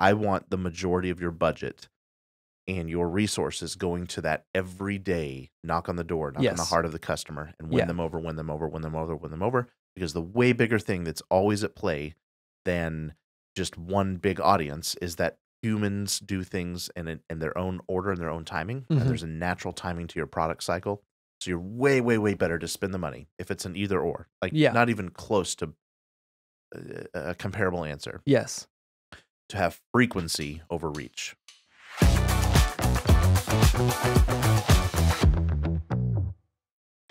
I want the majority of your budget and your resources going to that every day, knock on the door, knock on the heart of the customer, and win them over, win them over, win them over, win them over. Because the way bigger thing that's always at play than just one big audience is that humans do things in their own order and their own timing. And there's a natural timing to your product cycle. So you're way, way, way better to spend the money if it's an either or. Like not even close to a comparable answer. Yes. To have frequency over reach.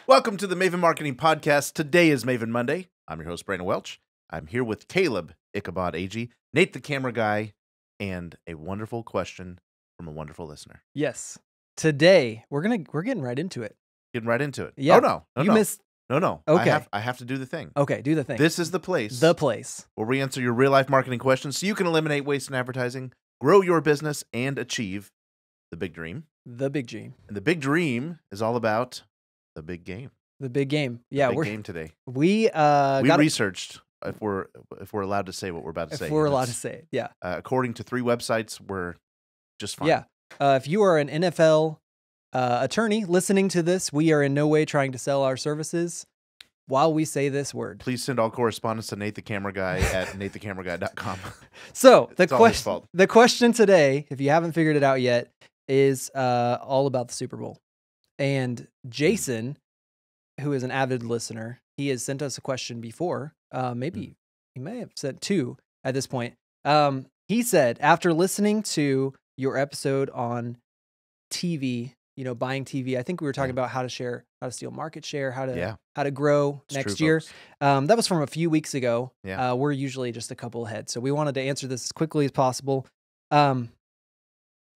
Welcome to the Maven Marketing Podcast. Today is Maven Monday. I'm your host, Brandon Welch. I'm here with Caleb Ichabod Agee, Nate the Camera Guy, and a wonderful question from a wonderful listener. Yes. Today, we're getting right into it. Getting right into it. Yeah. Oh, no. You missed... No. Okay. I have to do the thing. Okay, do the thing. This is the place. The place. Where we answer your real-life marketing questions so you can eliminate waste in advertising, grow your business, and achieve the big dream. The big dream. And the big dream is all about the big game. The big game. Yeah, we're game today. We researched if we're allowed to say what we're about to say. If we're allowed to say it, yeah. According to 3 websites, we're just fine. Yeah. If you are an NFL attorney listening to this, we are in no way trying to sell our services while we say this word. All Please send correspondence to Nate the Camera Guy at natetheCameraGuy.com. So the question today, if you haven't figured it out yet, is all about the Super Bowl. And Jason, who is an avid listener, he has sent us a question before. Maybe he may have sent 2 at this point. He said, after listening to your episode on TV, buying TV, I think we were talking about how to steal market share, how to grow next year. That was from a few weeks ago. Yeah. We're usually just a couple ahead. So we wanted to answer this as quickly as possible.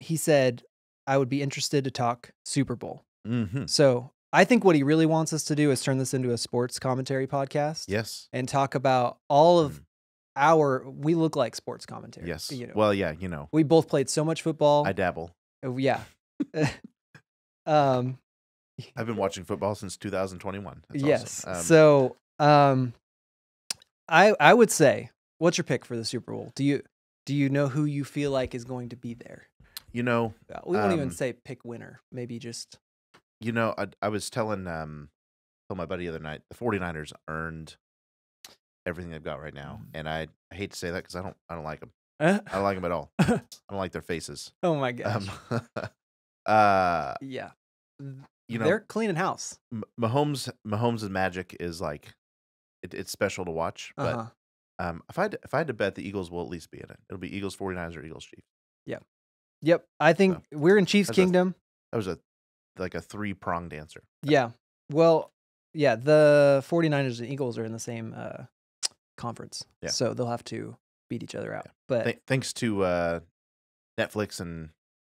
He said, I would be interested to talk Super Bowl. Mm-hmm. So I think what he really wants us to do is turn this into a sports commentary podcast. Yes. And talk about all of we look like sports commentary. Yes. Well, yeah, We both played so much football. I dabble. Yeah. I've been watching football since 2021. That's yes. Awesome. So I would say, what's your pick for the Super Bowl? Do you know who you feel like is going to be there? We won't even say pick winner. Maybe just... I was telling my buddy the other night, the 49ers earned everything they've got right now. And I hate to say that because I don't like them. I don't like them at all. I don't like their faces. Oh my gosh. Yeah. They're cleaning house. Mahomes' magic is like, it's special to watch. But if I had to bet, the Eagles will at least be in it. It'll be Eagles 49ers or Eagles Chiefs. Yeah. Yep. I think we're in Chiefs Kingdom. That was a 3-pronged answer. Yeah. Well, yeah, the 49ers and Eagles are in the same conference. Yeah. So they'll have to beat each other out. Yeah. But thanks to Netflix and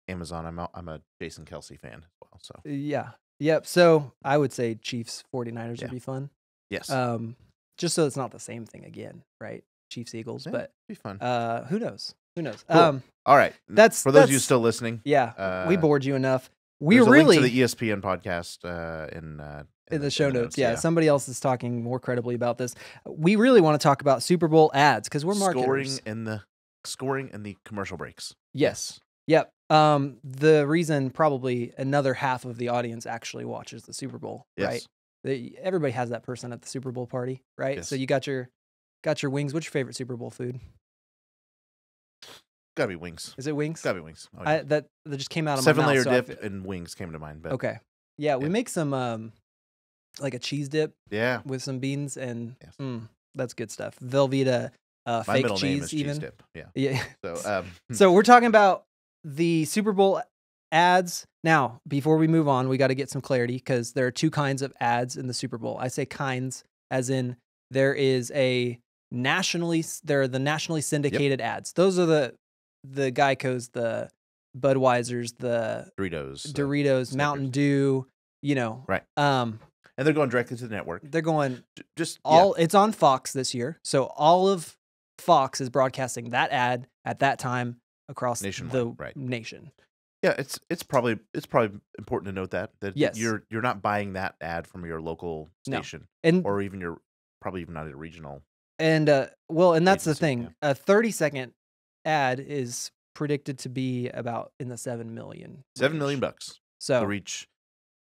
Amazon, I'm a Jason Kelsey fan as well. So yeah. Yep. So I would say Chiefs 49ers would be fun. Yes. Just so it's not the same thing again, right? Chiefs Eagles, but be fun. Who knows? Cool. All right. That's for those of you still listening. Yeah. We bored you enough. There's a link to the ESPN podcast in the show notes. Yeah. Somebody else is talking more credibly about this. We really want to talk about Super Bowl ads because we're marketers. Scoring and the commercial breaks. Yes. Yep. The reason probably another half of the audience actually watches the Super Bowl, right? Everybody has that person at the Super Bowl party, right? Yes. So you got your wings. What's your favorite Super Bowl food? Gotta be wings. Is it wings? Gotta be wings. Oh, yeah. That just came out of my mouth. 7-layer dip and wings came to mind. But okay. Yeah, we make some like a cheese dip. Yeah. With some beans and that's good stuff. Velveeta fake middle cheese name is even. Cheese dip. Yeah. Yeah. So so we're talking about the Super Bowl ads. Now, before we move on, we got to get some clarity because there are 2 kinds of ads in the Super Bowl. I say kinds as in there are the nationally syndicated ads. Those are the Geicos, the Budweisers, the Doritos, Mountain Dew, right. And they're going directly to the network. They're going it's on Fox this year. So all of Fox is broadcasting that ad at that time across the nation. Yeah, it's probably important to note that yes. you're not buying that ad from your local station, or even your probably even not a regional. And and that's agency, the thing. A 30-second ad is predicted to be about in the 7 million. $7 million bucks. So to reach,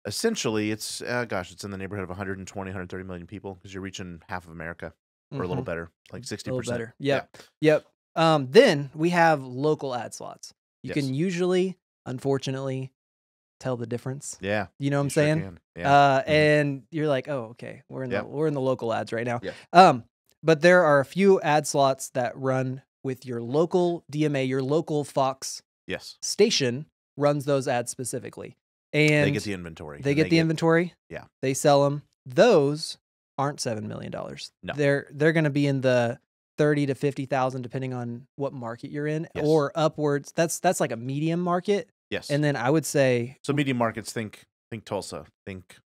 essentially, it's it's in the neighborhood of 120, 130 million people because you're reaching half of America, or a little better, like 60%. A little better. Yep. Then we have local ad slots. You can usually, unfortunately, tell the difference. Yeah. You know what I'm saying? Yeah. And you're like, oh, okay, we're in the local ads right now. Yeah. But there are a few ad slots that run with your local DMA, your local Fox station runs those ads specifically. And they get the inventory. They get the inventory. Yeah. They sell them. Those aren't $7 million. No. They're going to be in the 30 to 50,000 depending on what market you're in, or upwards. That's like a medium market. Yes. And then I would say, so medium markets, think Tulsa, think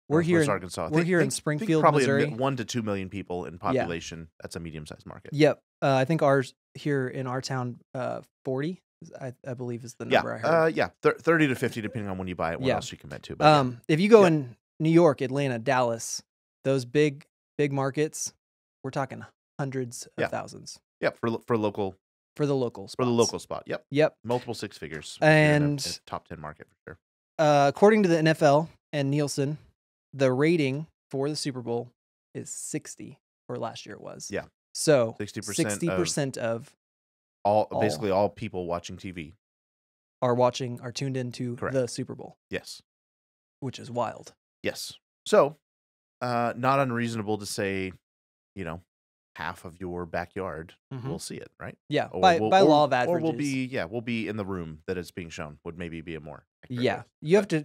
we're here in Arkansas. We're here in Springfield, probably Missouri. 1 to 2 million people in population. Yeah. That's a medium-sized market. Yep. I think ours here in our town, 40, I believe is the number I heard. 30 to 50 depending on when you buy it. What else you commit to. But if you go in New York, Atlanta, Dallas, those big markets, we're talking hundreds of thousands. Yep. For local. For the local spots. For the local spot. Yep. Yep. Multiple six figures. And in a top 10 market for sure. According to the NFL and Nielsen, the rating for the Super Bowl is 60, or last year it was. Yeah. So 60% of basically all people watching TV are tuned into the Super Bowl. Yes. Which is wild. Yes. So, not unreasonable to say, half of your backyard will see it, right? Yeah. By law of averages. Or we'll be in the room that it's being shown. Would maybe be a more accurate way. You have to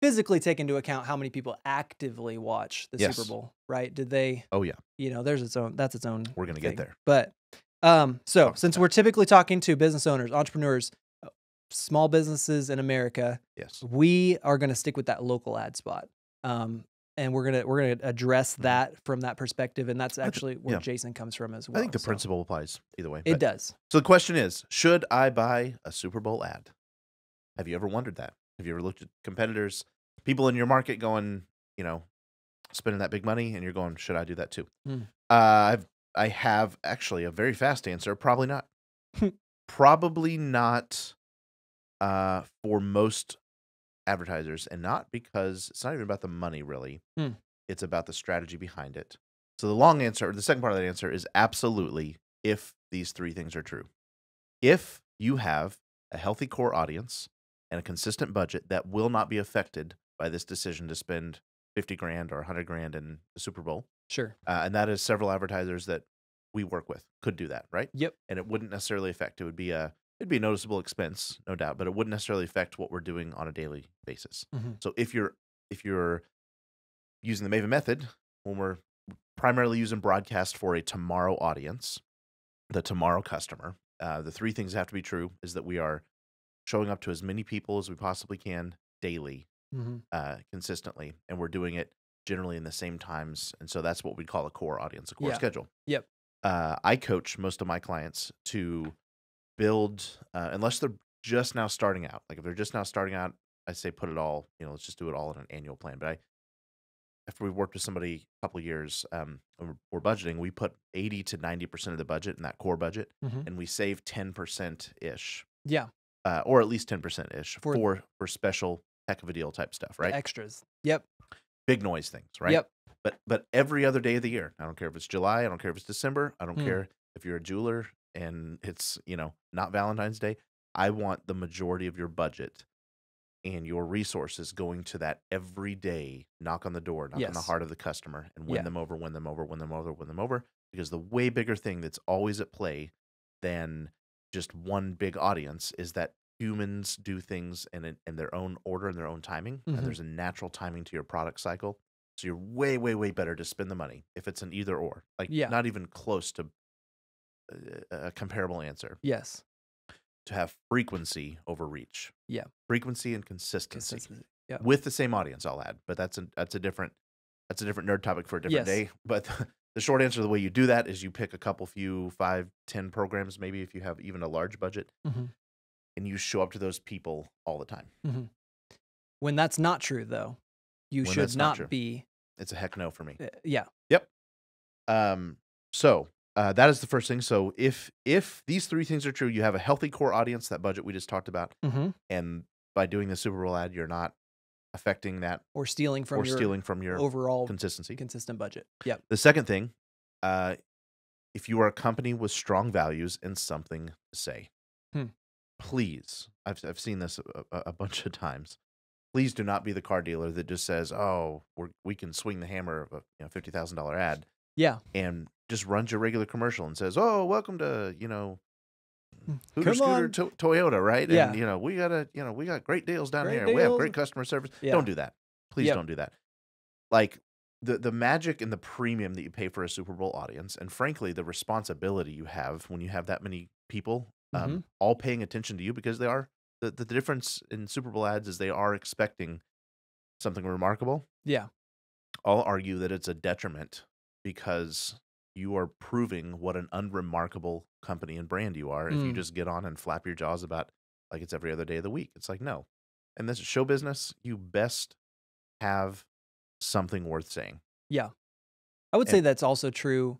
physically take into account how many people actively watch the Super Bowl, right? Did they? Oh yeah. That's its own. We're gonna get there. But so since we're typically talking to business owners, entrepreneurs, small businesses in America, we are going to stick with that local ad spot. And we're gonna address that from that perspective, and that's actually where Jason comes from as well. I think the principle applies either way. It does. So the question is, should I buy a Super Bowl ad? Have you ever wondered that? Have you ever looked at competitors, people in your market going, spending that big money, and you're going, should I do that too? I have actually a very fast answer. Probably not. Probably not for most advertisers, and not because it's not even about the money really. It's about the strategy behind it. So the long answer, or the second part of that answer, is absolutely if these three things are true. If you have a healthy core audience and a consistent budget that will not be affected by this decision to spend 50 grand or 100 grand in the Super Bowl. Sure. And that is several advertisers that we work with could do that, right? Yep. And it wouldn't necessarily affect. It'd be a noticeable expense, no doubt, but it wouldn't necessarily affect what we're doing on a daily basis. So if you're using the Maven method, when we're primarily using broadcast for a tomorrow audience, the tomorrow customer, the three things that have to be true is that we are showing up to as many people as we possibly can daily, consistently, and we're doing it generally in the same times, and so that's what we call a core audience, a core schedule. Yep. I coach most of my clients to build, unless they're just now starting out. Like if they're just now starting out, I say put it all, let's just do it all in an annual plan. But after we've worked with somebody a couple of years, we're budgeting, we put 80 to 90% of the budget in that core budget, and we save 10%-ish. Yeah. Or at least 10%-ish for special heck of a deal type stuff, right? Extras. Yep. Big noise things, right? Yep. But every other day of the year, I don't care if it's July, I don't care if it's December, I don't care if you're a jeweler and it's, not Valentine's Day. I want the majority of your budget and your resources going to that every day, knock on the door, knock on the heart of the customer, and win them over, because the way bigger thing that's always at play than just one big audience is that humans do things in their own order and their own timing, and there's a natural timing to your product cycle. So you're way, way, way better to spend the money if it's an either or, not even close to a comparable answer. Yes. To have frequency over reach. Yeah. Frequency and consistency. Yeah. With the same audience, I'll add, but that's a different nerd topic for a different day. But the short answer, the way you do that is you pick a few 5, 10 programs, maybe if you have even a large budget, and you show up to those people all the time. When that's not true, though, you should not be. It's a heck no for me. Yeah. Yep. So that is the first thing. So if these three things are true, you have a healthy core audience, that budget we just talked about, and by doing the Superbowl ad, you're not affecting that or stealing from your overall consistent budget. Yep. The second thing, if you are a company with strong values and something to say, please, I've seen this a bunch of times. Please do not be the car dealer that just says, "Oh, we can swing the hammer of a $50,000 ad." Yeah. And just runs your regular commercial and says, "Oh, welcome to Hooter Scooter Toyota, right? Yeah. And we got great deals down here. We have great customer service." Yeah. Don't do that. Please don't do that. Like the magic and the premium that you pay for a Super Bowl audience, and frankly, the responsibility you have when you have that many people all paying attention to you, because they are the difference in Super Bowl ads is they are expecting something remarkable. Yeah. I'll argue that it's a detriment, because you are proving what an unremarkable company and brand you are if you just get on and flap your jaws about like it's every other day of the week. It's like, no. And this is show business. You best have something worth saying. Yeah. I would say that's also true.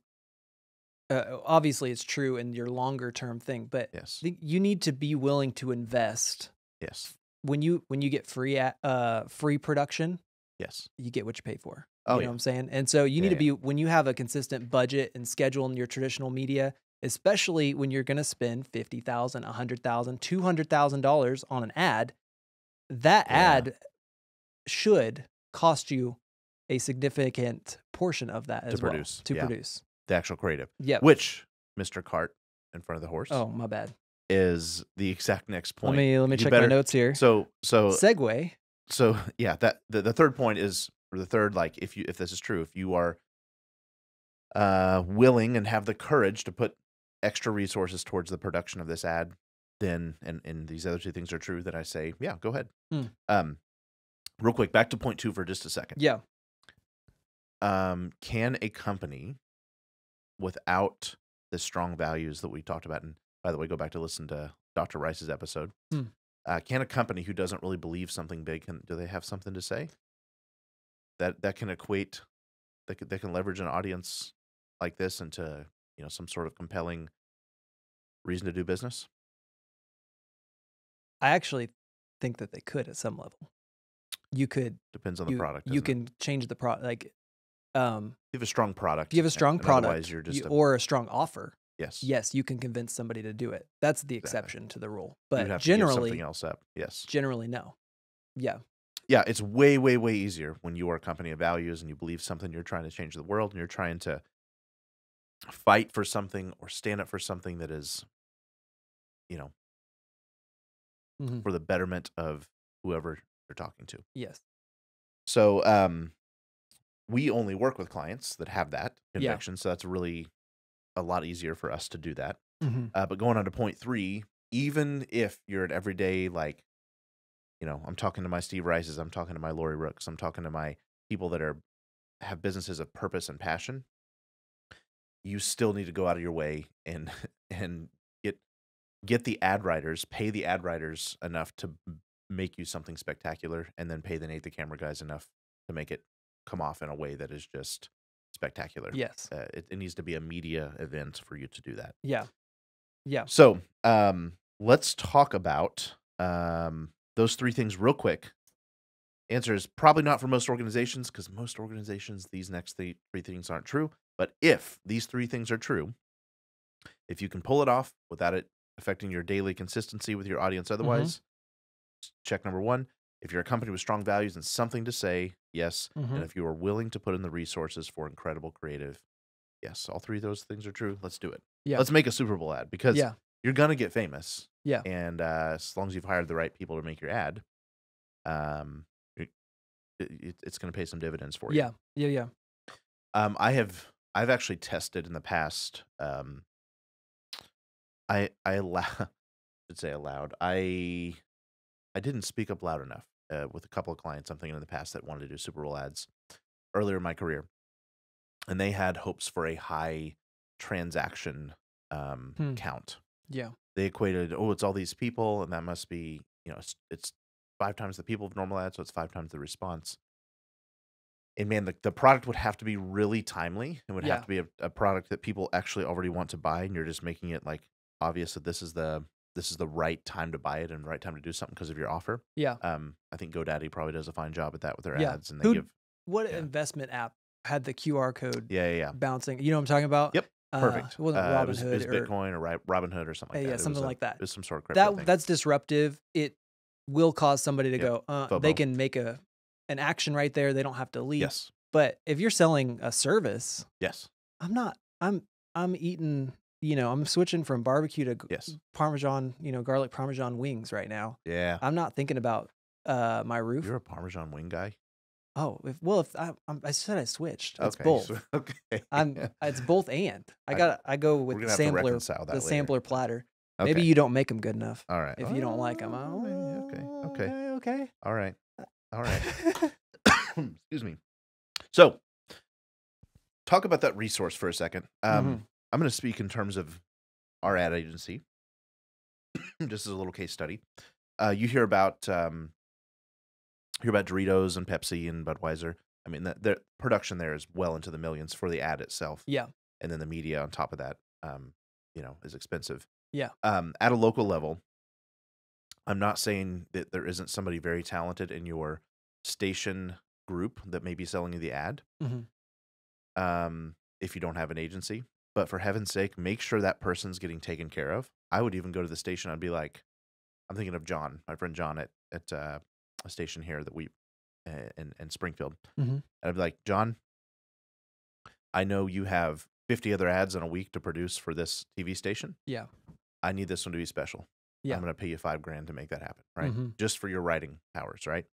Obviously, it's true in your longer term thing, but yes, you need to be willing to invest. Yes. When you get free production, yes, you get what you pay for. You know what I'm saying? And so you need to be, when you have a consistent budget and schedule in your traditional media, especially when you're going to spend $50,000, $100,000, $200,000 on an ad, that ad should cost you a significant portion of that as well to produce the actual creative. Yeah. Which, Mr. Cart in front of the horse. Oh, my bad. Is the exact next point. Let me check my notes here. So segue. So yeah, that the third point is, or the third, like if this is true, if you are willing and have the courage to put extra resources towards the production of this ad, then and these other two things are true, then I say, yeah, go ahead. Real quick, back to point 2 for just a second. Yeah. Can a company without the strong values that we talked about, and by the way, go back to listen to Dr. Rice's episode. Can a company who doesn't really believe something big, do they have something to say? That can equate, they can leverage an audience like this into some sort of compelling reason to do business? I actually think that they could at some level. You could. Depends on the product. You can change the product. Like, you have a strong product. You have a strong product. Otherwise, you're just or a strong offer. Yes. Yes, you can convince somebody to do it. That's the exception to the rule. But have generally, to give something else up. Yes. Generally, no. Yeah. Yeah, it's way, way, way easier when you are a company of values and you believe something. You're trying to change the world, and you're trying to fight for something or stand up for something that is, for the betterment of whoever you're talking to. Yes. So, we only work with clients that have that conviction. So that's really a lot easier for us to do that. But going on to point 3, even if you're an everyday, like, I'm talking to my Steve Rices, I'm talking to my Lori Rooks, I'm talking to my people that have businesses of purpose and passion, you still need to go out of your way and get the ad writers, pay the ad writers enough to make you something spectacular, and then pay the camera guys enough to make it come off in a way that is just spectacular. Yes. It needs to be a media event for you to do that. Yeah. Yeah. So let's talk about those 3 things real quick. Answer is probably not for most organizations, because most organizations, these next 3 things aren't true. But if these 3 things are true, if you can pull it off without it affecting your daily consistency with your audience otherwise, check number 1. If you're a company with strong values and something to say, yes. And if you are willing to put in the resources for incredible creative, yes. All 3 of those things are true. Let's do it. Yeah. Let's make a Super Bowl ad, because you're going to get famous. Yeah. And as long as you've hired the right people to make your ad, it's going to pay some dividends for you. Yeah. Yeah. I've actually tested in the past. I didn't speak up loud enough with a couple of clients I'm thinking in the past that wanted to do Super Bowl ads earlier in my career, and they had hopes for a high transaction count. Yeah, they equated, it's all these people, and that must be, it's 5 times the people of normal ads, so it's 5 times the response. And man, the product would have to be really timely. It would have to be a product that people actually already want to buy, and you're just making it like obvious that this is the right time to buy it and the right time to do something because of your offer. Yeah. I think GoDaddy probably does a fine job at that with their ads, and what investment app had the QR code bouncing? You know what I'm talking about? Yep. Perfect. It wasn't Robinhood. It was Bitcoin or Robinhood or something like that. Yeah, something like that. It was some sort of crypto thing. That's disruptive. It will cause somebody to go, they can make an action right there. They don't have to leave. Yes. But if you're selling a service, I'm eating, I'm switching from barbecue to Parmesan, garlic Parmesan wings right now. Yeah. I'm not thinking about my roof. You're a Parmesan wing guy? Oh, if I said I switched. It's okay. both. Okay. It's both and. I go with the sampler platter. Okay. Maybe you don't make them good enough. All right. If you don't like them. Okay. All right. Excuse me. So, talk about that resource for a second. I'm going to speak in terms of our ad agency, just as a little case study. You hear about Doritos and Pepsi and Budweiser. I mean, the production there is well into the millions for the ad itself. Yeah, and then the media on top of that, is expensive. Yeah. At a local level, I'm not saying that there isn't somebody very talented in your station group that may be selling you the ad. If you don't have an agency, but for heaven's sake, make sure that person's getting taken care of. I would even go to the station. I'd be like, I'm thinking of John, my friend John at a station here that we in Springfield. And I'd be like, John, I know you have 50 other ads in a week to produce for this TV station. Yeah. I need this one to be special. Yeah. I'm going to pay you $5,000 to make that happen, right? Just for your writing powers, right?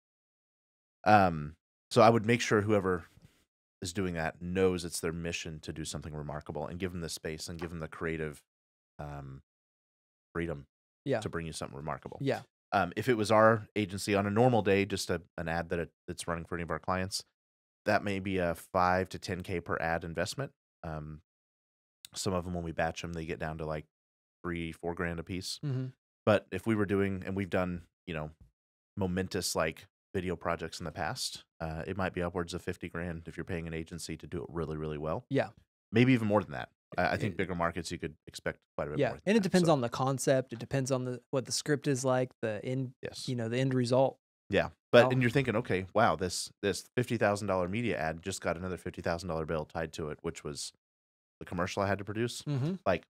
So I would make sure whoever is doing that knows it's their mission to do something remarkable, and give them the space and give them the creative freedom to bring you something remarkable. Yeah. If it was our agency on a normal day, just an ad that's running for any of our clients, that may be a $5,000 to $10,000 per ad investment. Some of them, when we batch them, they get down to like $3,000-$4,000 a piece. But if we were doing, and we've done, momentous like video projects in the past, it might be upwards of $50,000 if you're paying an agency to do it really, really well. Yeah. Maybe even more than that. I think bigger markets, you could expect quite a bit more. Yeah, and it depends on the concept. It depends on what the script is like, the end, the end result. Yeah, but and you're thinking, okay, wow, this $50,000 media ad just got another $50,000 bill tied to it, which was the commercial I had to produce. Like,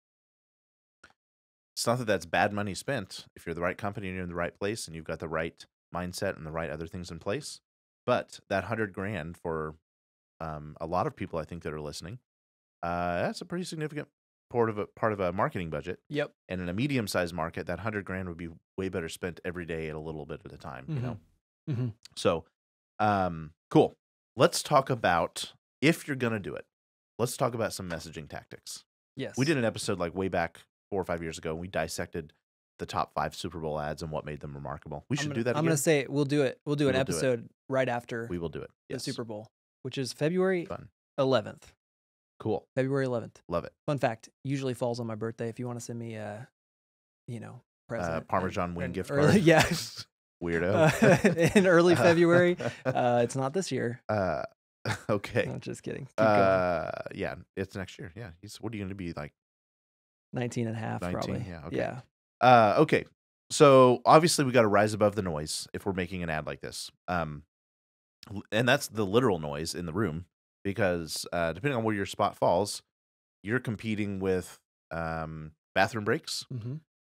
it's not that that's bad money spent if you're the right company and you're in the right place and you've got the right mindset and the right other things in place. But that $100,000 for a lot of people, I think, that are listening, that's a pretty significant part of a marketing budget. Yep. And in a medium-sized market, that $100,000 would be way better spent every day at a little bit at a time. You know. So, cool. Let's talk about, if you're gonna do it, let's talk about some messaging tactics. Yes. We did an episode like way back 4 or 5 years ago, and we dissected the top 5 Super Bowl ads and what made them remarkable. We should do that again. I'm going to say we'll do it. We'll do an episode right after we will do it. The Super Bowl, which is February 11th. Cool. February 11th. Love it. Fun fact, usually falls on my birthday. If you want to send me present. Parmesan wing gift card. Yeah. Weirdo. In early February. It's not this year. Okay. No, just kidding. Yeah, it's next year. Yeah. What are you going to be like? 19 and a half, 19, probably. Yeah. Okay. Yeah. Okay. So obviously we got to rise above the noise if we're making an ad like this. And that's the literal noise in the room, because depending on where your spot falls, you're competing with bathroom breaks.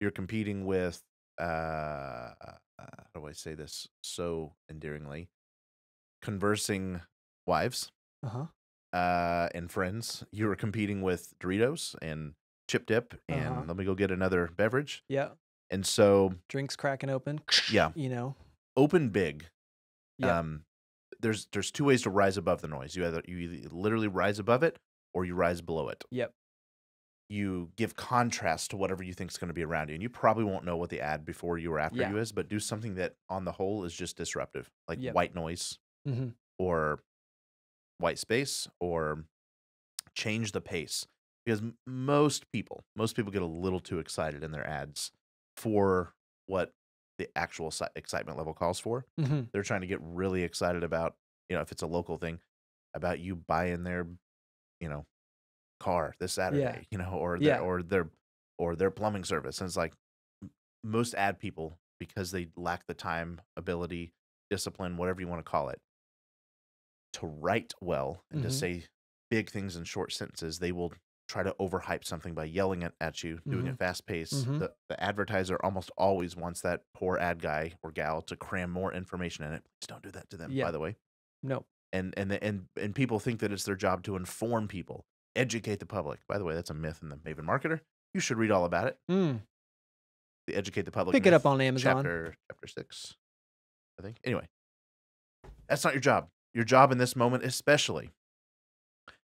You're competing with how do I say this so endearingly? Conversing wives and friends. You're competing with Doritos and chip dip and let me go get another beverage. Yeah. And so drinks cracking open. Yeah. Open big. Yeah. There's 2 ways to rise above the noise. You either literally rise above it or you rise below it. Yep. You give contrast to whatever you think is going to be around you. And you probably won't know what the ad before you or after you is, but do something that on the whole is just disruptive, like white noise or white space, or change the pace. Because most people get a little too excited in their ads for what the actual excitement level calls for. They're trying to get really excited about, if it's a local thing. about you buying their, you know, car this Saturday, you know, or their plumbing service. And it's like most ad people, because they lack the time, ability, discipline, whatever you want to call it, to write well and to say big things in short sentences, they will try to overhype something by yelling at you, doing it fast paced. The advertiser almost always wants that poor ad guy or gal to cram more information in it. Please don't do that to them, by the way. No. And people think that it's their job to inform people, educate the public. By the way, that's a myth in the Maven Marketer. You should read all about it. The Educate the Public. Pick it up on Amazon. Chapter 6, I think. Anyway, that's not your job. Your job in this moment especially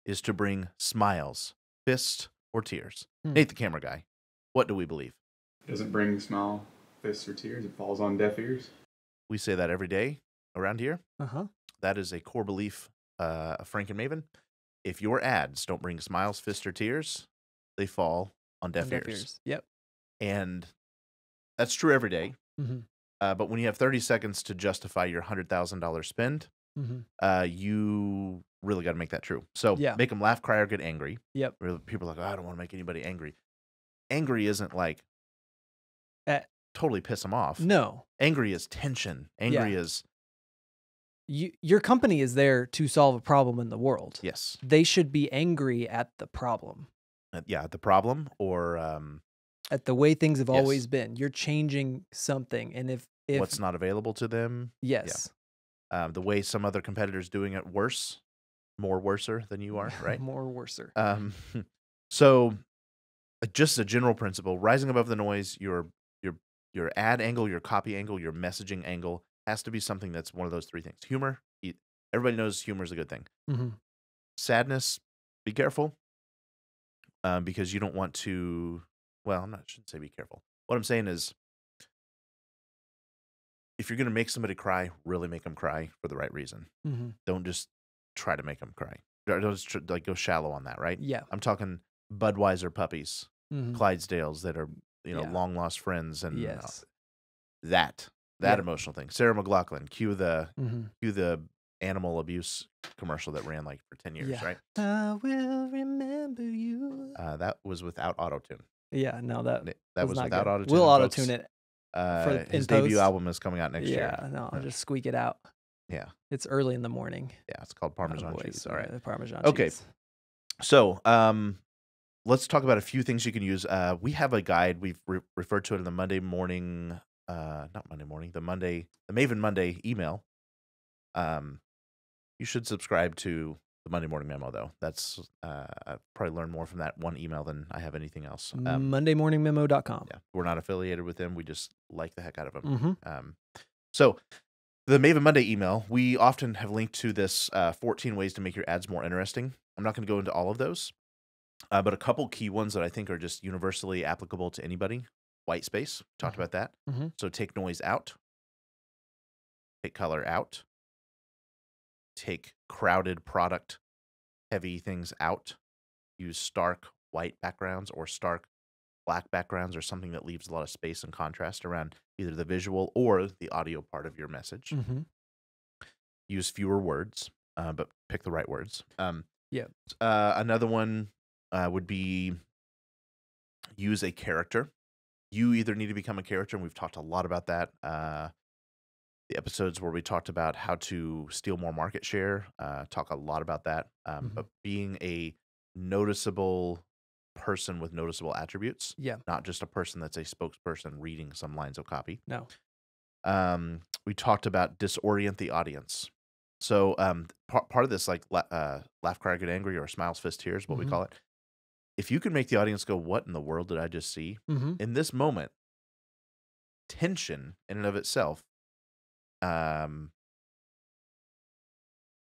is to bring smiles, fists, or tears. Nate, the camera guy, what do we believe? It doesn't bring smile, fists, or tears. It falls on deaf ears. We say that every day around here. That is a core belief of Frank and Maven. If your ads don't bring smiles, fists, or tears, they fall on deaf ears. Yep. And that's true every day. But when you have 30 seconds to justify your $100,000 spend, you really got to make that true. So make them laugh, cry, or get angry. Yep. People are like, oh, I don't want to make anybody angry. Angry isn't like totally piss them off. No. Angry is tension. Angry is... Your company is there to solve a problem in the world. Yes. They should be angry at the problem. At the problem, or... at the way things have always been. You're changing something. And if what's not available to them. Yes. Yeah. The way some other competitors doing it more worser than you are, right? More worser. So just a general principle, rising above the noise, your ad angle, your copy angle, your messaging angle has to be something that's one of those three things. Humor, everybody knows humor is a good thing. Sadness, be careful, because you don't want to, well, I shouldn't say be careful. What I'm saying is, if you're going to make somebody cry, really make them cry for the right reason. Don't just try to make them cry. Don't just go shallow on that, right? Yeah. I'm talking Budweiser puppies, Clydesdales that are, long lost friends, and that emotional thing. Sarah McLachlan, cue the animal abuse commercial that ran like for 10 years, right? I will remember you. That was without auto-tune. Yeah, no, that was without auto-tune. We'll auto-tune it. His debut album is coming out next year. Yeah, no, I'll just squeak it out. Yeah. It's early in the morning. Yeah, it's called Parmesan cheese. All right. The Parmesan cheese. Okay. So, let's talk about a few things you can use. We have a guide. We've referred to it in the Monday morning, the Maven Monday email. You should subscribe to the Monday morning memo, though. That's I've probably learned more from that one email than I have anything else. MondayMorningMemo.com. Yeah, we're not affiliated with them. We just like the heck out of them. So the Maven Monday email, we often have linked to this 14 ways to make your ads more interesting. I'm not going to go into all of those, but a couple key ones that I think are just universally applicable to anybody. White space, talked about that. So take noise out. Take color out. Take crowded product heavy things out. Use stark white backgrounds or stark black backgrounds, or something that leaves a lot of space and contrast around either the visual or the audio part of your message. Use fewer words, but pick the right words. Another one would be use a character. You either need to become a character, and we've talked a lot about that. The episodes where we talked about how to steal more market share, talk a lot about that. But being a noticeable person with noticeable attributes, not just a person that's a spokesperson reading some lines of copy. No. We talked about disorient the audience. So part of this, like laugh, cry, get angry, or smiles, fist, tears, what we call it. If you can make the audience go, what in the world did I just see? In this moment, tension in and of itself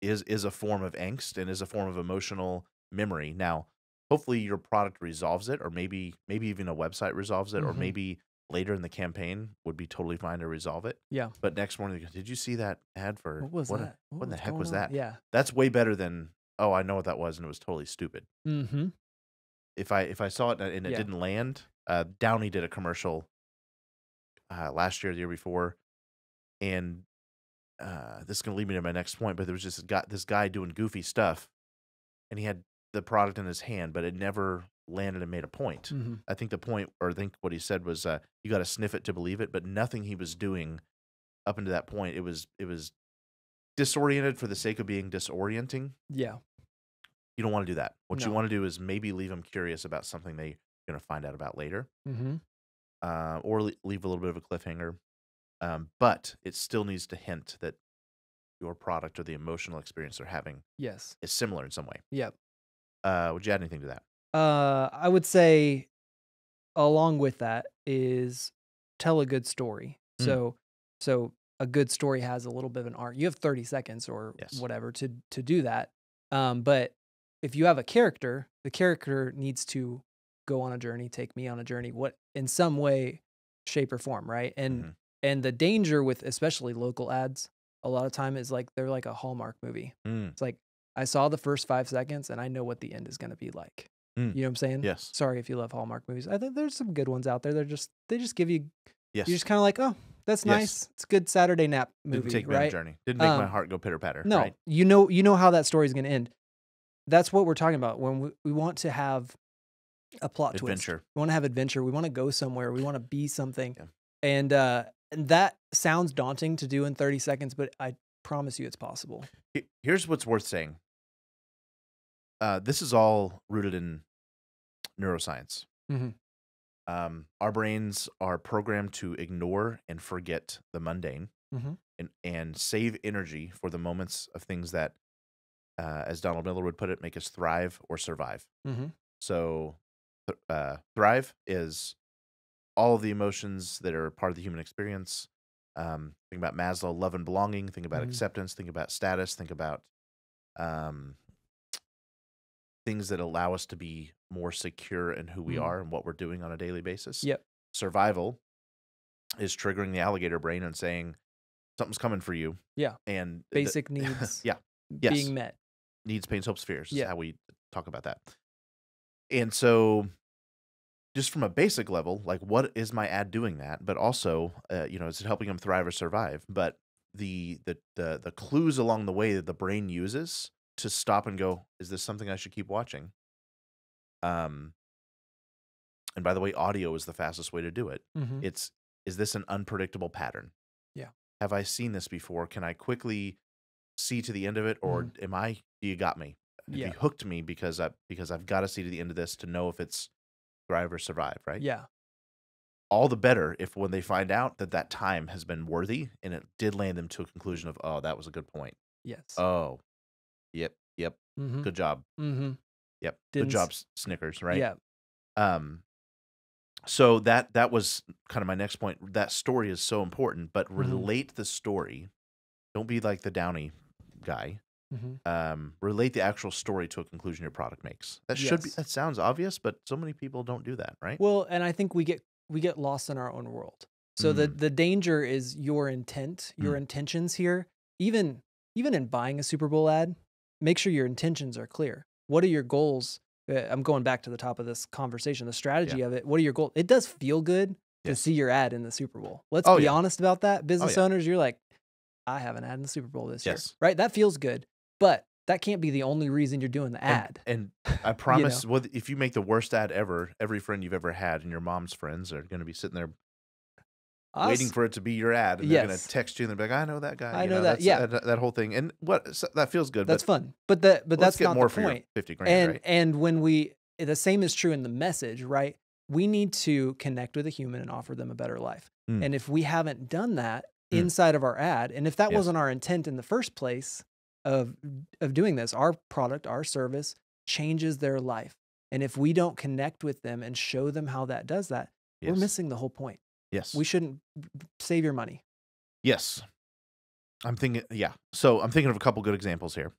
is a form of angst and is a form of emotional memory. Now, hopefully your product resolves it, or maybe even a website resolves it, or maybe later in the campaign would be totally fine to resolve it. Yeah. But next morning, did you see that ad for what was that? What in the heck was that? Yeah. That's way better than, oh, I know what that was, and it was totally stupid. If I saw it and it didn't land, Downey did a commercial last year, the year before, and this is going to lead me to my next point, but there was just this guy doing goofy stuff, and he had the product in his hand, but it never landed and made a point. Mm-hmm. I think the point, or I think what he said was, you got to sniff it to believe it, but nothing he was doing up until that point, it was disoriented for the sake of being disorienting. Yeah. You don't want to do that. What you want to do is maybe leave them curious about something they're going to find out about later, or leave a little bit of a cliffhanger. But it still needs to hint that your product or the emotional experience they're having is similar in some way. Yep. Would you add anything to that? I would say along with that is tell a good story. So a good story has a little bit of an arc. You have 30 seconds or whatever to do that. But if you have a character, the character needs to go on a journey, take me on a journey, in some way, shape, or form, right? And the danger with especially local ads a lot of time is like they're like a Hallmark movie. It's like I saw the first 5 seconds and I know what the end is going to be like. You know what I'm saying? Yes. Sorry if you love Hallmark movies. I think there's some good ones out there. They just give you. Yes. You're just kind of like, oh, that's nice. It's a good Saturday nap movie. Didn't take me right? on a journey. Didn't make my heart go pitter patter. No, right? you know how that story is going to end. That's what we're talking about when we want to have a plot Adventure. twist. We want to have adventure. We want to go somewhere. We want to be something. Yeah. And that sounds daunting to do in 30 seconds, but I promise you it's possible. Here's what's worth saying. This is all rooted in neuroscience. Our brains are programmed to ignore and forget the mundane and save energy for the moments of things that, as Donald Miller would put it, make us thrive or survive. So thrive is all of the emotions that are part of the human experience. Think about Maslow, love and belonging. Think about acceptance. Think about status. Think about things that allow us to be more secure in who we are and what we're doing on a daily basis. Yep. Survival is triggering the alligator brain and saying something's coming for you. Yeah. And basic needs. Yes. Being met. Needs, pains, hopes, fears is how we talk about that. And so just from a basic level, like what is my ad doing that? But also, is it helping them thrive or survive? But the clues along the way that the brain uses to stop and go, is this something I should keep watching? And by the way, audio is the fastest way to do it. Is this an unpredictable pattern? Yeah. Have I seen this before? Can I quickly see to the end of it, or you got me? You hooked me because I've got to see to the end of this to know if it's thrive or survive, right? Yeah. All the better if when they find out that time has been worthy and it did land them to a conclusion of, oh, that was a good point. Yes. Oh, yep. Good job. Yep. Good job, Snickers, right? Yeah. So that was kind of my next point. That story is so important, but relate the story. Don't be like the Downey guy. Relate the actual story to a conclusion your product makes. That sounds obvious, but so many people don't do that, right? Well, and I think we get lost in our own world. So the danger is your intent, your intentions here. Even in buying a Super Bowl ad, make sure your intentions are clear. What are your goals? I'm going back to the top of this conversation, the strategy of it. What are your goals? It does feel good to see your ad in the Super Bowl. Let's be honest about that. Business owners, you're like, I have an ad in the Super Bowl this year, right? That feels good, but that can't be the only reason you're doing the ad. And I promise, if you make the worst ad ever, every friend you've ever had and your mom's friends are going to be sitting there waiting for it to be your ad, and they're going to text you and they're like, I know that guy. I know that. Yeah, that whole thing, and that feels good. That's fun, but that's not more the point. For your $50,000, right? And when the same is true in the message, right? We need to connect with a human and offer them a better life. And if we haven't done that inside of our ad, and if that wasn't our intent in the first place of doing this, our product, our service changes their life. And if we don't connect with them and show them how that does that, we're missing the whole point. Yes. We shouldn't save your money. Yes. I'm thinking, So I'm thinking of a couple good examples here.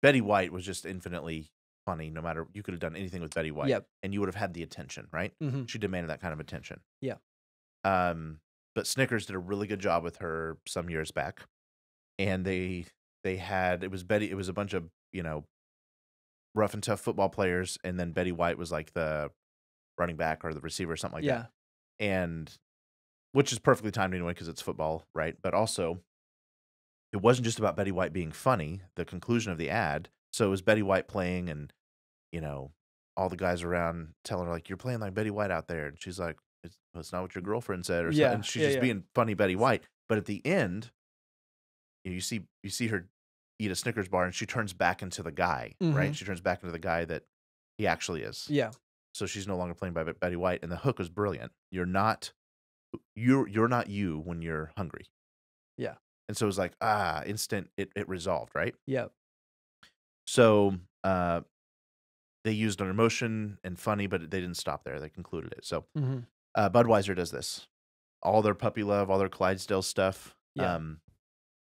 Betty White was just infinitely funny. No matter, you could have done anything with Betty White and you would have had the attention, right? She demanded that kind of attention. Yeah. But Snickers did a really good job with her some years back. And it was a bunch of, rough and tough football players. And then Betty White was like the running back or the receiver or something like that. And which is perfectly timed anyway because it's football, right? But also, it wasn't just about Betty White being funny, the conclusion of the ad. So it was Betty White playing and, you know, all the guys around telling her, like, you're playing like Betty White out there. And she's like, it's not what your girlfriend said. Or something. And she's just being funny Betty White. But at the end, you see her eat a Snickers bar and she turns back into the guy, right? She turns back into the guy that he actually is. Yeah. So she's no longer playing by Betty White. And the hook was brilliant. You're not you when you're hungry. Yeah. And so it was like, instant, it resolved, right? Yep. So they used an emotion and funny, but they didn't stop there. They concluded it. So Budweiser does this. All their puppy love, all their Clydesdale stuff. Yeah.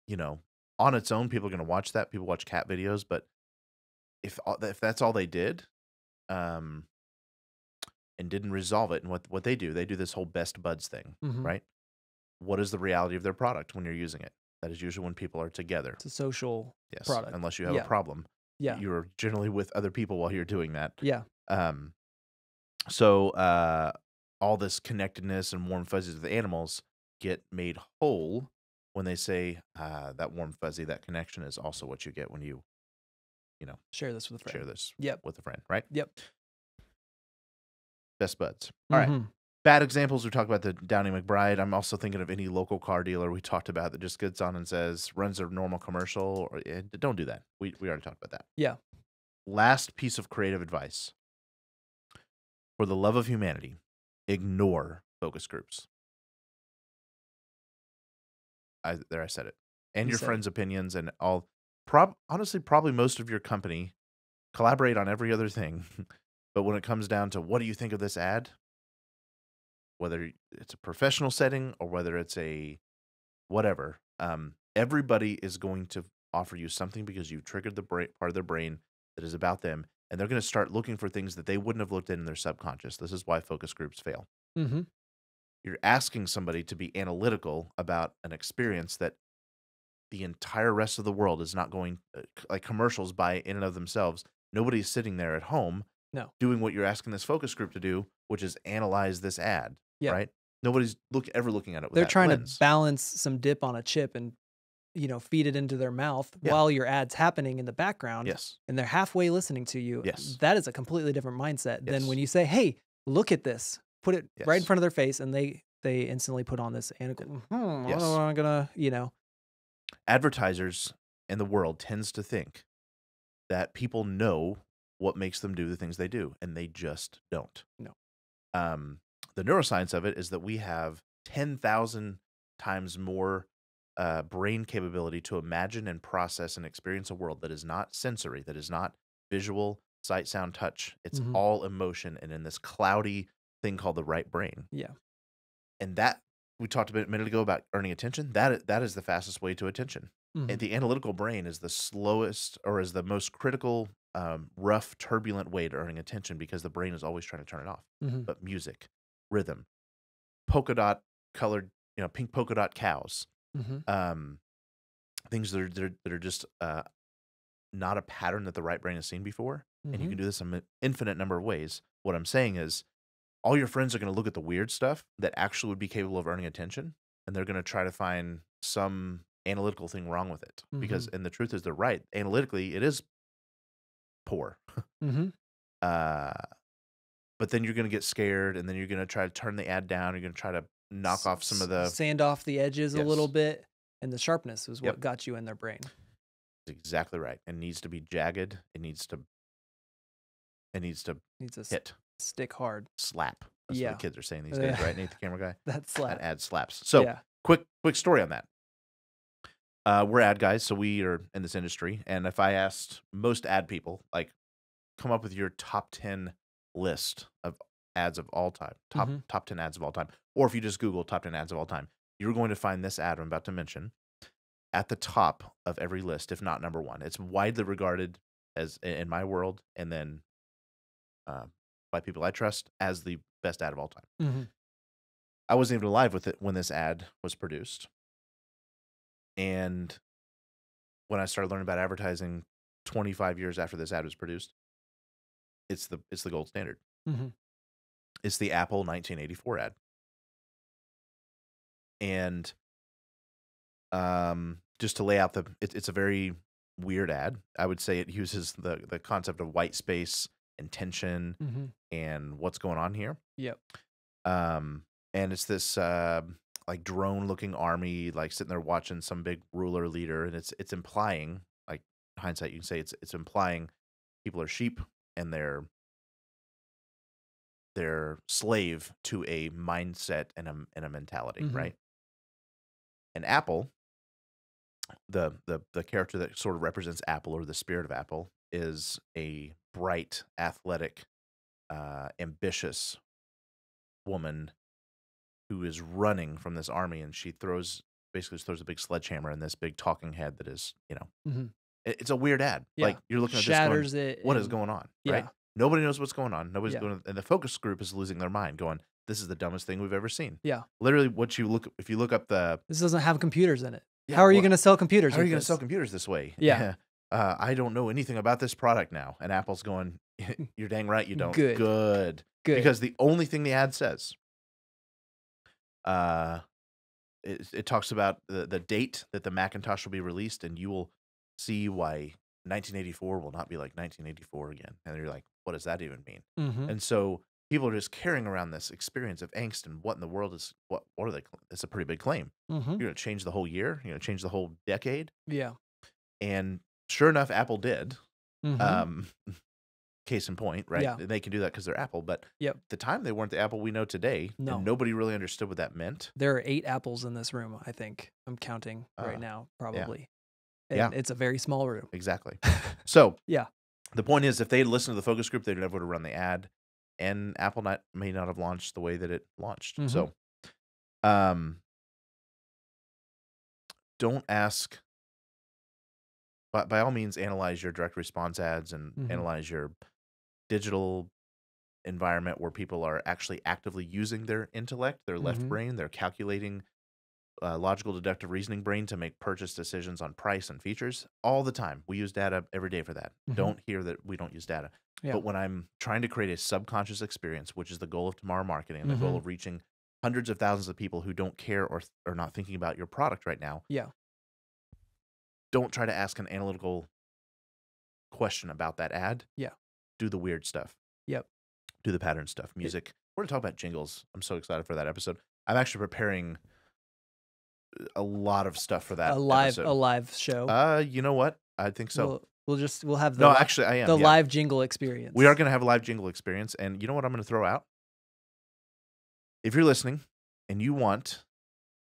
You know, on its own, people are going to watch that. People watch cat videos. But if that's all they did and didn't resolve it, and what they do this whole best buds thing, right? What is the reality of their product when you're using it? That is usually when people are together. It's a social product. Unless you have a problem. Yeah. You're generally with other people while you're doing that. Yeah. So all this connectedness and warm fuzzies with the animals get made whole when they say that warm fuzzy, that connection is also what you get when you know, share this with a friend. Share this with a friend, right? Yep. Best buds. All right. Bad examples, we talked about the Downey McBride. I'm also thinking of any local car dealer we talked about that just gets on and runs a normal commercial. Or don't do that. We already talked about that. Yeah. Last piece of creative advice. For the love of humanity, ignore focus groups. I said it. And your friends' opinions and all. Honestly, probably most of your company collaborate on every other thing. But when it comes down to what do you think of this ad, whether it's a professional setting or whether it's a whatever, everybody is going to offer you something because you've triggered the part of their brain that is about them, and they're going to start looking for things that they wouldn't have looked in their subconscious. This is why focus groups fail. You're asking somebody to be analytical about an experience that the entire rest of the world is not going, like commercials by in and of themselves. Nobody's sitting there at home doing what you're asking this focus group to do, which is analyze this ad. Right? Nobody's ever looking at it with They're that trying lens. to balance some dip on a chip and, feed it into their mouth while your ad's happening in the background. Yes. And they're halfway listening to you. Yes. That is a completely different mindset than when you say, hey, look at this. Put it right in front of their face, and they instantly put on this analytical, I'm going to, Advertisers in the world tends to think that people know what makes them do the things they do, and they just don't. No. The neuroscience of it is that we have 10,000 times more brain capability to imagine and process and experience a world that is not sensory, that is not visual, sight, sound, touch. It's all emotion and in this cloudy thing called the right brain. Yeah. And that, we talked a minute ago about earning attention. That is the fastest way to attention. And the analytical brain is the slowest or is the most critical, rough, turbulent way to earning attention because the brain is always trying to turn it off. But music, rhythm, polka dot colored, pink polka dot cows, things that are just not a pattern that the right brain has seen before. And you can do this in an infinite number of ways. What I'm saying is all your friends are going to look at the weird stuff that actually would be capable of earning attention, and they're going to try to find some analytical thing wrong with it. Because, and the truth is they're right. Analytically, it is poor. But then you're going to get scared, and then you're going to try to turn the ad down. You're going to try to knock off some of the... Sand off the edges a little bit, and the sharpness is what got you in their brain. That's exactly right. It needs to be jagged. It needs to hit. Stick hard. Slap. That's what the kids are saying these days, right, Nate, the camera guy? That slap. That ad slaps. So, quick story on that. We're ad guys, so we are in this industry. And if I asked most ad people, like, come up with your top 10 list of ads of all time, top 10 ads of all time, or if you just Google top 10 ads of all time, you're going to find this ad I'm about to mention at the top of every list, if not number one. It's widely regarded as, in my world, and then by people I trust, as the best ad of all time. I wasn't even alive with it when this ad was produced. And when I started learning about advertising 25 years after this ad was produced, it's the gold standard. It's the Apple 1984 ad. And just to lay out it's a very weird ad. I would say it uses the concept of white space and tension and what's going on here. Yep. And it's this like drone looking army like sitting there watching some big ruler leader, and it's implying, like hindsight you can say it's implying people are sheep and they're slave to a mindset and a mentality, right? And Apple, the character that sort of represents Apple, or the spirit of Apple, is a bright, athletic, ambitious woman who is running from this army, and she basically throws a big sledgehammer in this big talking head that is, it's a weird ad. Yeah. Like you're looking at Shatters this it. What is going on? Yeah. Right? Nobody knows what's going on. Nobody's going, and the focus group is losing their mind, going, "This is the dumbest thing we've ever seen." Yeah. Literally, if you look up this doesn't have computers in it. Yeah, how are you going to sell computers? How are you going to sell computers this way? Yeah. I don't know anything about this product now. And Apple's going, "You're dang right, you don't." Good. Good. Because the only thing the ad says, it talks about the date that the Macintosh will be released, and you will see why 1984 will not be like 1984 again. And you're like, what does that even mean? And so people are just carrying around this experience of angst, and what in the world is what are they? It's a pretty big claim. You're going to change the whole year. You're going to change the whole decade. Yeah. And sure enough, Apple did. Case in point, right? Yeah. They can do that because they're Apple, but at the time they weren't the Apple we know today. No. And nobody really understood what that meant. There are 8 apples in this room, I think. I'm counting right now, probably. Yeah. And it's a very small room. Exactly. So yeah. The point is, if they had listened to the focus group, they never would have run the ad, and Apple may not have launched the way that it launched. So don't ask. But by all means, analyze your direct response ads and analyze your digital environment where people are actually actively using their intellect, their left brain, their calculating, logical deductive reasoning brain to make purchase decisions on price and features all the time. We use data every day for that. Don't hear that we don't use data. Yeah. But when I'm trying to create a subconscious experience, which is the goal of Tomorrow Marketing, the goal of reaching hundreds of thousands of people who don't care or are not thinking about your product right now. Yeah. Don't try to ask an analytical question about that ad. Yeah. Do the weird stuff. Yep. Do the pattern stuff. Music. We're going to talk about jingles. I'm so excited for that episode. I'm actually preparing a lot of stuff for that episode. A live show. You know what? I think so. We'll have the actually I am the live jingle experience. We are going to have a live jingle experience, and you know what I'm going to throw out? If you're listening and you want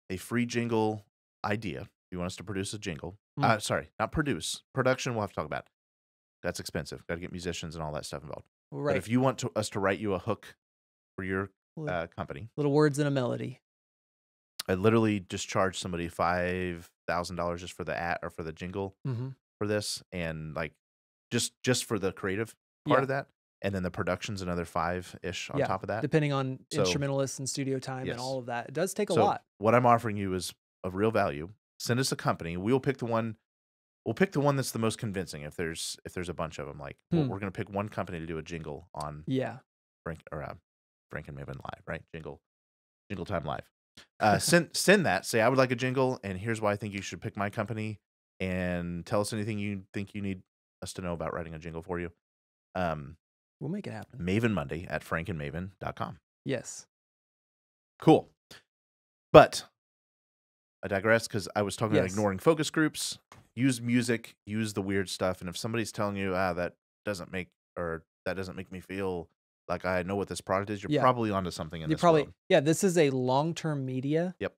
a free jingle idea, you want us to produce a jingle. Sorry, not produce. Production we'll have to talk about. That's expensive. Got to get musicians and all that stuff involved. Right. But if you want us to write you a hook for your company. Little words and a melody. I literally just charged somebody $5,000 just for the ad or for the jingle for this, and like just for the creative part of that, and then the production's another $5-ish on top of that, depending on instrumentalists and studio time and all of that. It does take a lot. What I'm offering you is of real value. Send us a company. We'll pick the one. We'll pick the one that's the most convincing. If there's a bunch of them, like we're going to pick one company to do a jingle on. Yeah. Frank and Maven live, right? Jingle time live. Send that. Say I would like a jingle, and here's why I think you should pick my company, and tell us anything you think you need us to know about writing a jingle for you. We'll make it happen. Maven Monday at frankandmaven.com. Yes. Cool. But I digress because I was talking about ignoring focus groups. Use music. Use the weird stuff. And if somebody's telling you, that doesn't make me feel like I know what this product is, you're probably onto something in this world. Yeah, this is a long-term media. Yep.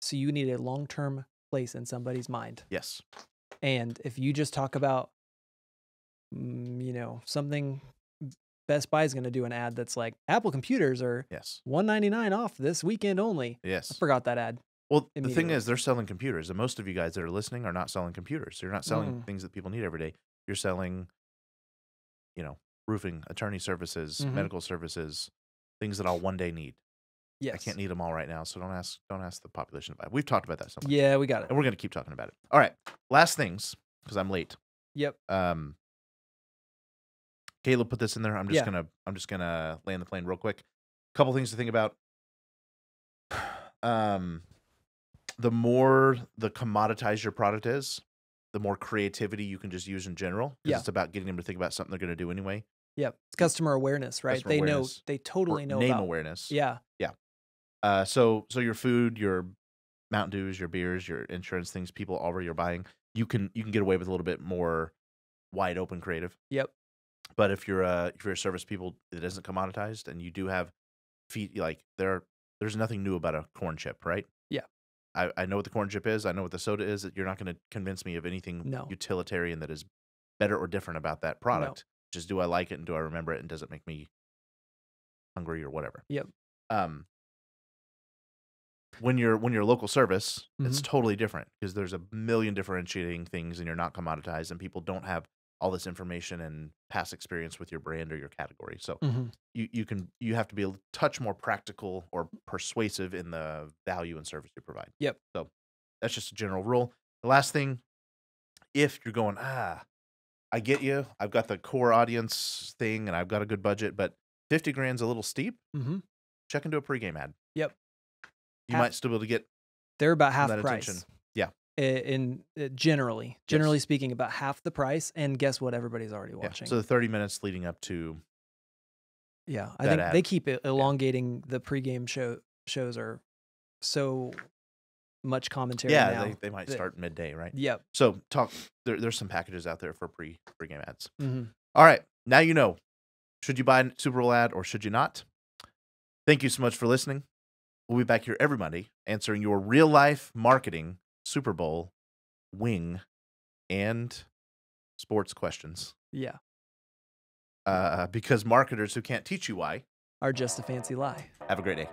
So you need a long-term place in somebody's mind. Yes. And if you just talk about, something, Best Buy is going to do an ad that's like, Apple computers are $199 off this weekend only. Yes. I forgot that ad. Well, the thing is, they're selling computers, and most of you guys that are listening are not selling computers. You're not selling things that people need every day. You're selling, roofing, attorney services, medical services, things that I'll one day need. Yes. I can't need them all right now, so don't ask the population about it. We've talked about that so much. Yeah, we got it. And we're going to keep talking about it. All right. Last things, because I'm late. Yep. Caleb put this in there. I'm just gonna land the plane real quick. Couple things to think about. the more the commoditized your product is, the more creativity you can just use in general. Because it's about getting them to think about something they're going to do anyway. Yep. It's customer awareness, right? Customer awareness, they totally know name about awareness. Yeah. Yeah. So your food, your Mountain Dews, your beers, your insurance things, people already are buying. You can get away with a little bit more wide open creative. Yep. But if you're a service people, it isn't commoditized, and you do have like there's nothing new about a corn chip, right? Yeah. I know what the corn chip is. I know what the soda is. You're not going to convince me of anything utilitarian that is better or different about that product. Just do I like it and do I remember it and does it make me hungry or whatever? Yep. When you're a local service, it's totally different because there's a million differentiating things and you're not commoditized and people don't have all this information and past experience with your brand or your category. So you have to be a touch more practical or persuasive in the value and service you provide. Yep. So that's just a general rule. The last thing, if you're going, I get you, I've got the core audience thing and I've got a good budget, but 50 grand's a little steep, check into a pregame ad. Yep. You might still be able to get they're about half price. Attention. Yeah. Generally speaking, about half the price. And guess what? Everybody's already watching. So the 30 minutes leading up to. Yeah. I think they keep elongating the pregame shows are so much commentary. Yeah. They might start midday, right? Yep. So there's some packages out there for pregame ads. All right. Now you know. Should you buy a Super Bowl ad or should you not? Thank you so much for listening. We'll be back here every Monday answering your real-life marketing, Super Bowl, wing, and sports questions. Yeah. Because marketers who can't teach you why are just a fancy lie. Have a great day.